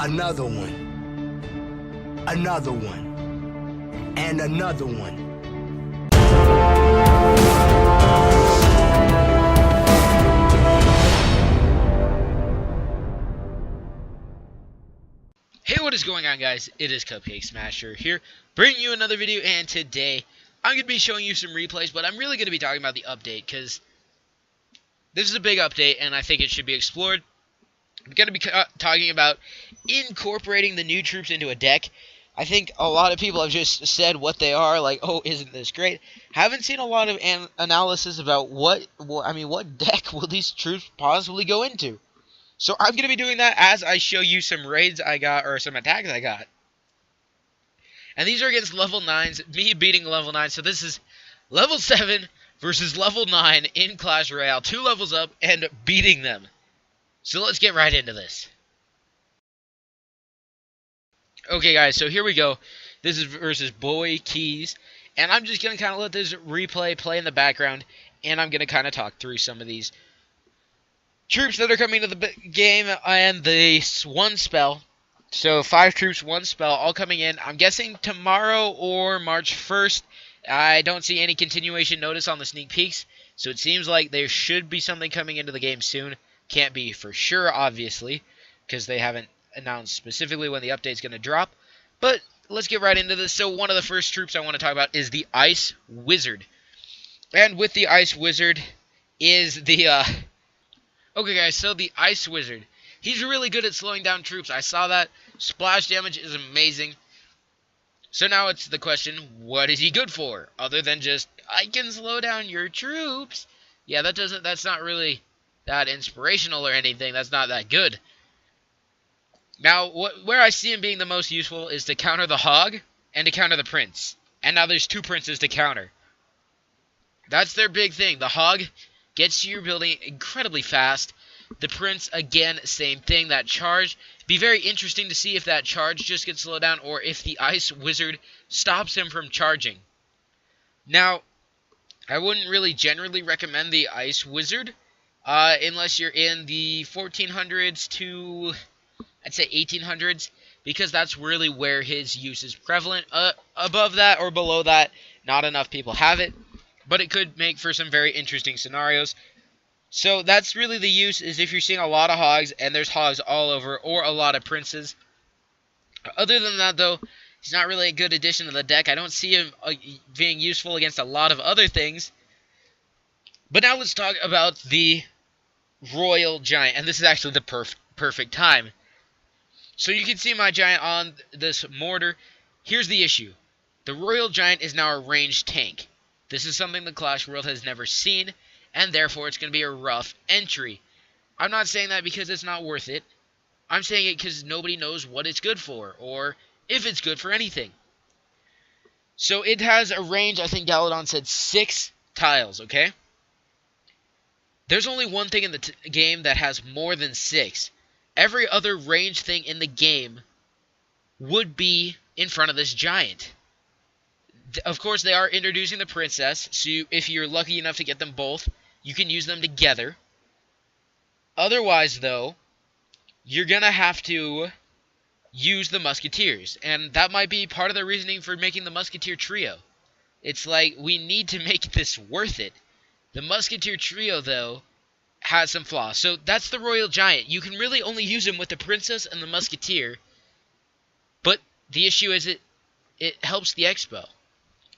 Another one. Another one. And another one. Hey, what is going on, guys? It is Cupcake Smasher here, bringing you another video, and today I'm going to be showing you some replays, but I'm really going to be talking about the update, because this is a big update, and I think it should be explored. I'm going to be talking about incorporating the new troops into a deck. I think a lot of people have just said what they are, like, oh, isn't this great? Haven't seen a lot of analysis about what deck will these troops possibly go into. So I'm going to be doing that as I show you some raids I got, or some attacks I got. And these are against level 9s, me beating level 9. So this is level 7 versus level 9 in Clash Royale. 2 levels up and beating them. So let's get right into this. Okay, guys, so here we go. This is versus Boy Keys. And I'm just going to kind of let this replay play in the background. And I'm going to kind of talk through some of these troops that are coming to the game and the one spell. So 5 troops, 1 spell, all coming in. I'm guessing tomorrow or March 1st. I don't see any continuation notice on the sneak peeks. So it seems like there should be something coming into the game soon. Can't be for sure, obviously, because they haven't announced specifically when the update's going to drop. But let's get right into this. So one of the first troops I want to talk about is the Ice Wizard. And with the Ice Wizard is the... Okay, guys, so the Ice Wizard. He's really good at slowing down troops. I saw that. Splash damage is amazing. So now it's the question, what is he good for? Other than just, I can slow down your troops. Yeah, that's not really that inspirational or anything. That's not that good. Now, where I see him being the most useful is to counter the Hog and to counter the Prince. And now there's 2 princes to counter. That's their big thing. The Hog gets to your building incredibly fast. The Prince, again, same thing. That charge. Be very interesting to see if that charge just gets slowed down or if the Ice Wizard stops him from charging. Now, I wouldn't really generally recommend the Ice Wizard unless you're in the 1400s to, I'd say, 1800s, because that's really where his use is prevalent. Above that or below that, not enough people have it. But it could make for some very interesting scenarios. So that's really the use, is if you're seeing a lot of Hogs, and there's Hogs all over, or a lot of Princes. Other than that, though, he's not really a good addition to the deck. I don't see him being useful against a lot of other things. But now let's talk about the Royal Giant, and this is actually the perfect time. So you can see my Giant on this mortar. Here's the issue. The Royal Giant is now a ranged tank. This is something the Clash world has never seen, and therefore it's going to be a rough entry. I'm not saying that because it's not worth it. I'm saying it because nobody knows what it's good for, or if it's good for anything. So it has a range, I think Galadon said 6 tiles, okay? There's only one thing in the game that has more than 6. Every other ranged thing in the game would be in front of this Giant. Of course, they are introducing the Princess, so if you're lucky enough to get them both, you can use them together. Otherwise, though, you're going to have to use the Musketeers, and that might be part of the reasoning for making the Musketeer Trio. It's like, we need to make this worth it. The Musketeer Trio, though, has some flaws. So that's the Royal Giant. You can really only use him with the Princess and the Musketeer, but the issue is it helps the Expo.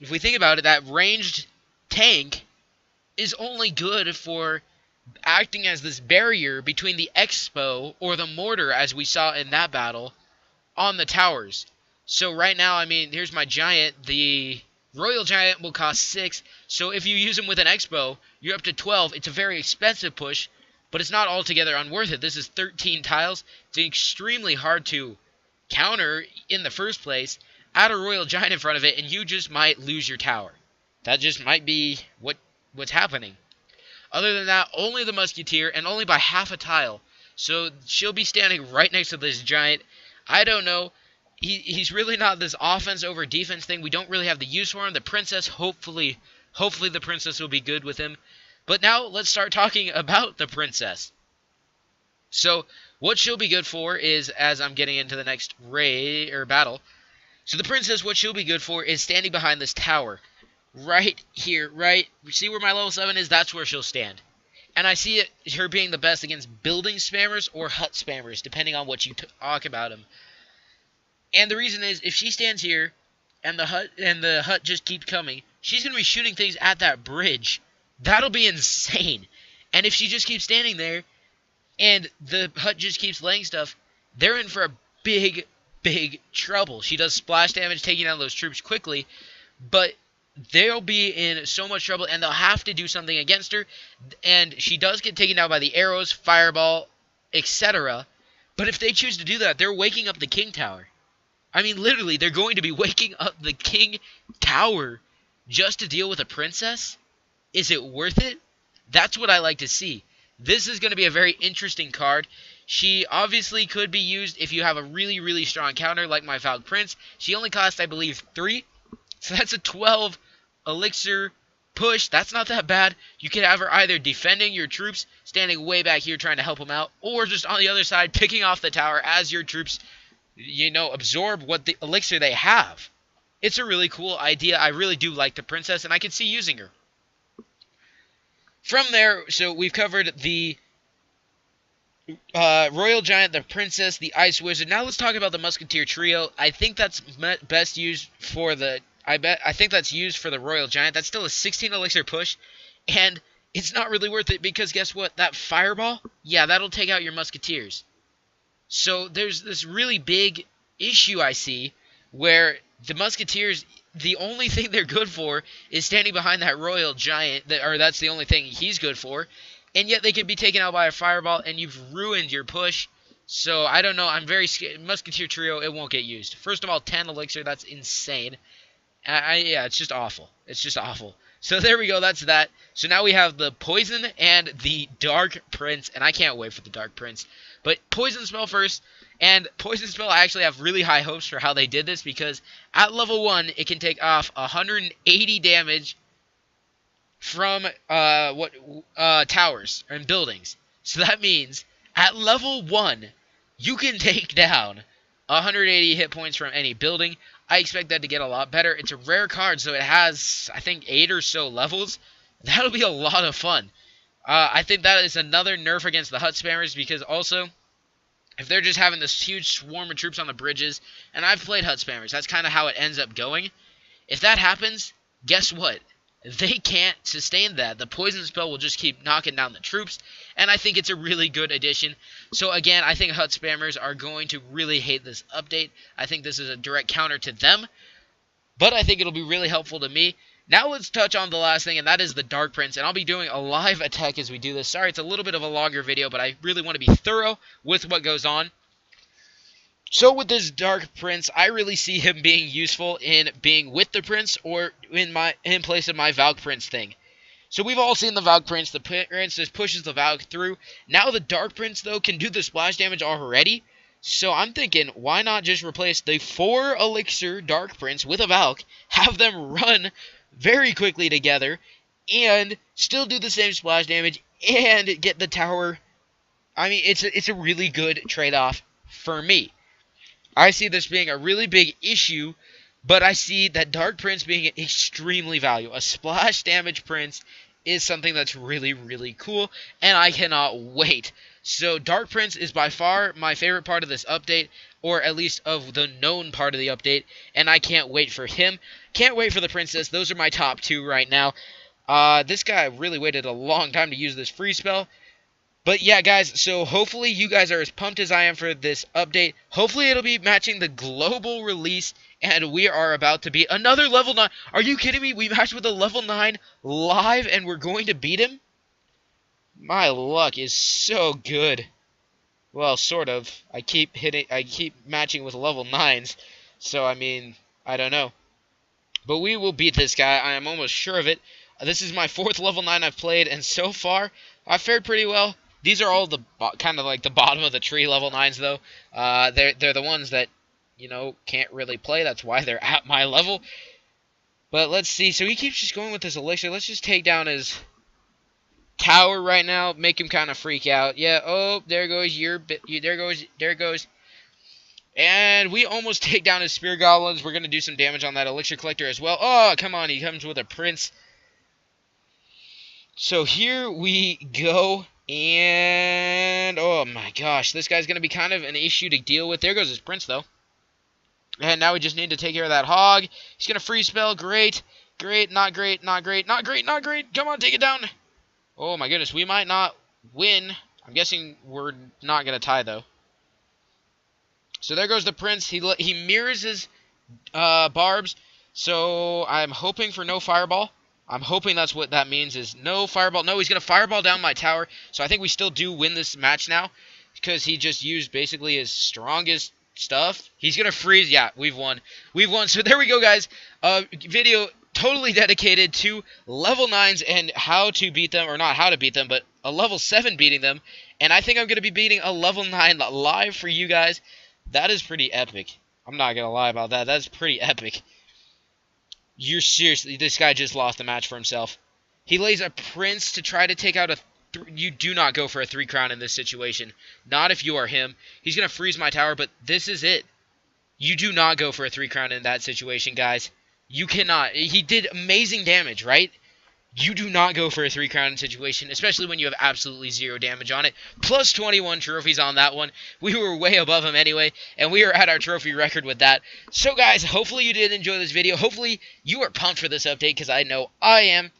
If we think about it, that ranged tank is only good for acting as this barrier between the Expo or the mortar, as we saw in that battle, on the towers. So right now, I mean, here's my Giant. The Royal Giant will cost 6, so if you use him with an Expo, you're up to 12. It's a very expensive push, but it's not altogether unworth it. This is 13 tiles. It's extremely hard to counter in the first place. Add a Royal Giant in front of it, and you just might lose your tower. That just might be what's happening. Other than that, only the Musketeer, and only by half a tile. So she'll be standing right next to this Giant. I don't know. He's really not this offense over defense thing. We don't really have the use for him. The Princess, hopefully the Princess will be good with him. But now let's start talking about the Princess. So what she'll be good for is, as I'm getting into the next raid or battle, so the princess, what she'll be good for is standing behind this tower. Right here, right? See where my level 7 is? That's where she'll stand. And I see her being the best against building spammers or hut spammers, depending on what you talk about them. And the reason is, if she stands here, and the hut just keeps coming, she's going to be shooting things at that bridge. That'll be insane. And if she just keeps standing there, and the hut just keeps laying stuff, they're in for a big, big trouble. She does splash damage, taking down those troops quickly, but they'll be in so much trouble, and they'll have to do something against her, and she does get taken down by the arrows, fireball, etc., but if they choose to do that, they're waking up the king tower. I mean, literally, they're going to be waking up the king tower just to deal with a princess? Is it worth it? That's what I like to see. This is going to be a very interesting card. She obviously could be used if you have a really, really strong counter like my Valk Prince. She only costs, I believe, 3. So that's a 12 elixir push. That's not that bad. You could have her either defending your troops, standing way back here trying to help them out, or just on the other side picking off the tower as your troops, absorb what the elixir they have. It's a really cool idea. I really do like the princess, and I can see using her. From there, so we've covered the Royal Giant, the Princess, the Ice Wizard. Now let's talk about the Musketeer Trio. I think that's best used for the... I think that's used for the Royal Giant. That's still a 16 elixir push, and it's not really worth it because guess what? That fireball, yeah, that'll take out your Musketeers. So there's this really big issue I see where the Musketeers, the only thing they're good for is standing behind that Royal Giant, or that's the only thing he's good for, and yet they can be taken out by a fireball, and you've ruined your push. So I don't know. I'm very scared. Musketeer Trio, it won't get used. First of all, 10 elixir, that's insane. Yeah, it's just awful. It's just awful. So there we go, that's that. So now we have the Poison and the Dark Prince, and I can't wait for the Dark Prince. But Poison Spell first, and Poison Spell, I actually have really high hopes for how they did this, because at level 1, it can take off 180 damage from towers and buildings. So that means, at level 1, you can take down 180 hit points from any building. I expect that to get a lot better. It's a rare card, so it has, I think, 8 or so levels. That'll be a lot of fun. I think that is another nerf against the hut spammers, because also, if they're just having this huge swarm of troops on the bridges, and I've played hut spammers, that's kind of how it ends up going. If that happens, guess what? They can't sustain that. The Poison Spell will just keep knocking down the troops, and I think it's a really good addition. So again, I think hut spammers are going to really hate this update. I think this is a direct counter to them, but I think it'll be really helpful to me. Now let's touch on the last thing, and that is the Dark Prince, and I'll be doing a live attack as we do this. Sorry, it's a little bit of a longer video, but I really want to be thorough with what goes on. So with this Dark Prince, I really see him being useful in being with the Prince or in place of my Valk Prince thing. So we've all seen the Valk Prince. The Prince just pushes the Valk through. Now the Dark Prince, though, can do the splash damage already. So I'm thinking, why not just replace the 4 elixir Dark Prince with a Valk, have them run very quickly together, and still do the same splash damage, and get the tower. I mean, it's a really good trade-off for me. I see this being a really big issue, but I see that Dark Prince being extremely valuable. A splash damage Prince is something that's really, really cool, and I cannot wait. So Dark Prince is by far my favorite part of this update, or at least of the known part of the update, and I can't wait for him. Can't wait for the Princess. Those are my top 2 right now. This guy really waited a long time to use this free spell. But yeah, guys, so hopefully you guys are as pumped as I am for this update. Hopefully it'll be matching the global release, and we are about to beat another level 9. Are you kidding me? We matched with a level 9 live, and we're going to beat him? My luck is so good. Well, sort of. I keep matching with level 9s, so I mean, I don't know. But we will beat this guy. I am almost sure of it. This is my 4th level 9 I've played, and so far, I've fared pretty well. These are all the kind of like the bottom of the tree level 9s, though. They're the ones that, can't really play. That's why they're at my level. But let's see. So he keeps just going with this elixir. Let's just take down his tower right now. Make him kind of freak out. Yeah, oh, there goes there goes. And we almost take down his spear goblins. We're going to do some damage on that elixir collector as well. Oh, come on, he comes with a prince. So here we go. And, oh my gosh, this guy's going to be kind of an issue to deal with. There goes his prince, though. And now we just need to take care of that hog. He's going to free spell. Great. Great. Not great. Not great. Not great. Not great. Come on, take it down. Oh my goodness, we might not win. I'm guessing we're not going to tie, though. So there goes the prince. He mirrors his barbs. So I'm hoping for no fireball. I'm hoping that's what that means is no fireball. No, he's going to fireball down my tower. So I think we still do win this match now because he just used basically his strongest stuff. He's going to freeze. Yeah, we've won. We've won. So there we go, guys. Video totally dedicated to level 9s and how to beat them, or not how to beat them, but a level 7 beating them. And I think I'm going to be beating a level 9 live for you guys. That is pretty epic. I'm not going to lie about that. That's pretty epic. You're seriously, this guy just lost the match for himself. He lays a prince to try to take out a... You do not go for a 3 crown in this situation. Not if you are him. He's going to freeze my tower, but this is it. You do not go for a 3 crown in that situation, guys. You cannot. He did amazing damage, right? You do not go for a 3 crown situation, especially when you have absolutely 0 damage on it. Plus 21 trophies on that one. We were way above him anyway, and we are at our trophy record with that. So guys, hopefully you did enjoy this video. Hopefully you are pumped for this update, because I know I am.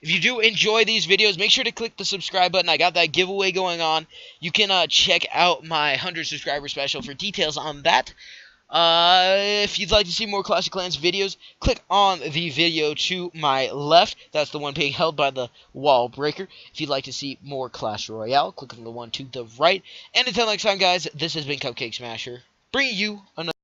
If you do enjoy these videos, make sure to click the subscribe button. I got that giveaway going on. You can check out my 100 subscriber special for details on that. If you'd like to see more Clash of Clans videos, click on the video to my left. That's the one being held by the wall breaker. If you'd like to see more Clash Royale, click on the one to the right. And until next time, guys, this has been Cupcake Smasher, bringing you another